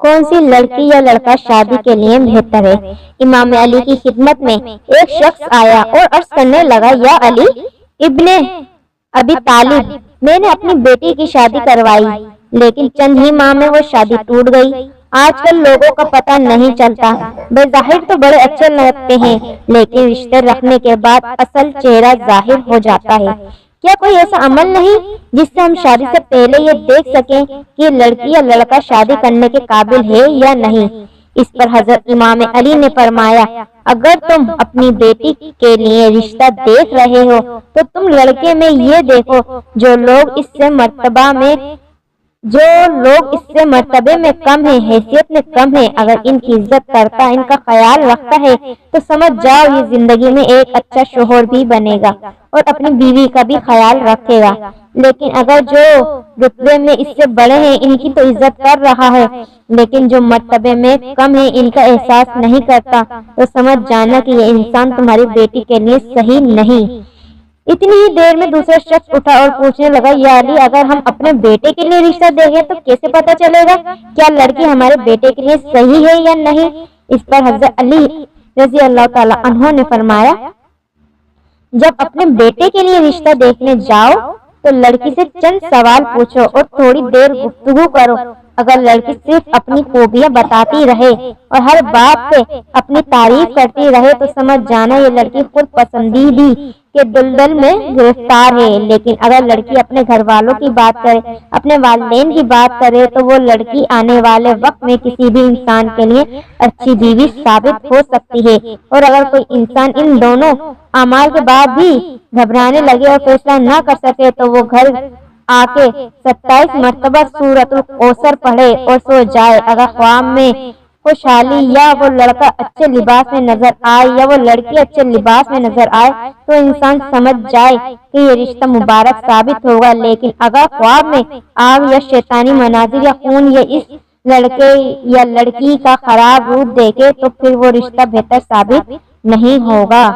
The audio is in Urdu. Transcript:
کون سی لڑکی یا لڑکا شادی کے لیے بہتر ہے؟ امام علی کی خدمت میں ایک شخص آیا اور عرض کرنے لگا، یا علی ابن ابی طالب، میں نے اپنی بیٹی کی شادی کروائی لیکن چند ہی ماہ میں وہ شادی ٹوٹ گئی۔ آج کل لوگوں کا پتہ نہیں چلتا، بظاہر تو بڑے اچھے لگتے ہیں لیکن رشتے رکھنے کے بعد اصل چہرہ ظاہر ہو جاتا ہے۔ کیا کوئی ایسا عمل نہیں جس سے ہم شادی سے پہلے یہ دیکھ سکیں کہ لڑکی یا لڑکا شادی کرنے کے قابل ہے یا نہیں؟ اس پر حضرت امام علی نے فرمایا، اگر تم اپنی بیٹی کے لیے رشتہ دیکھ رہے ہو تو تم لڑکے میں یہ دیکھو جو لوگ اس سے مرتبے میں کم ہیں، حیثیت میں کم ہیں، اگر ان کی عزت کرتا، ان کا خیال رکھتا ہے تو سمجھ جاؤ یہ زندگی میں ایک اچھا شوہر بھی بنے گا اور اپنی بیوی کا بھی خیال رکھے گا۔ لیکن اگر جو رتبے میں اس سے بڑے ہیں ان کی تو عزت کر رہا ہے لیکن جو مرتبے میں کم ہیں ان کا احساس نہیں کرتا تو سمجھ جانا کہ یہ انسان تمہاری بیٹی کے لیے صحیح نہیں۔ اتنی ہی دیر میں دوسرا شخص اٹھا اور پوچھنے لگا، یا علی اگر ہم اپنے بیٹے کے لیے رشتہ دیکھیں تو کیسے پتہ چلے گا کیا لڑکی ہمارے بیٹے کے لیے صحیح ہے یا نہیں؟ اس پر حضرت علی رضی اللہ تعالی عنہ نے فرمایا، جب اپنے بیٹے کے لیے رشتہ دیکھنے جاؤ تو لڑکی سے چند سوال پوچھو اور تھوڑی دیر گفتگو کرو۔ اگر لڑکی صرف اپنی خوبیاں بتاتی رہے اور ہر بات پہ اپنی تعریف کرتی رہے تو سمجھ جانا یہ لڑکی خود پسندیدگی کے دلدل میں گرفتار ہے۔ لیکن اگر لڑکی اپنے گھر والوں کی بات کرے، اپنے والدین کی بات کرے تو وہ لڑکی آنے والے وقت میں کسی بھی انسان کے لیے اچھی بیوی ثابت ہو سکتی ہے۔ اور اگر کوئی انسان ان دونوں اعمال کے بعد بھی گھبرانے لگے اور فیصلہ نہ کر سکے تو وہ گھر آ کے 27 مرتبہ سورۃ الکوثر پڑھے اور سو جائے۔ اگر خواب میں خوشحالی یا وہ لڑکا اچھے لباس میں نظر آئے یا وہ لڑکی اچھے لباس میں نظر آئے تو انسان سمجھ جائے کہ یہ رشتہ مبارک ثابت ہوگا۔ لیکن اگر خواب میں آگ یا شیطانی مناظر یا خون یا اس لڑکے یا لڑکی کا خراب روپ دیکھے تو پھر وہ رشتہ بہتر ثابت نہیں ہوگا۔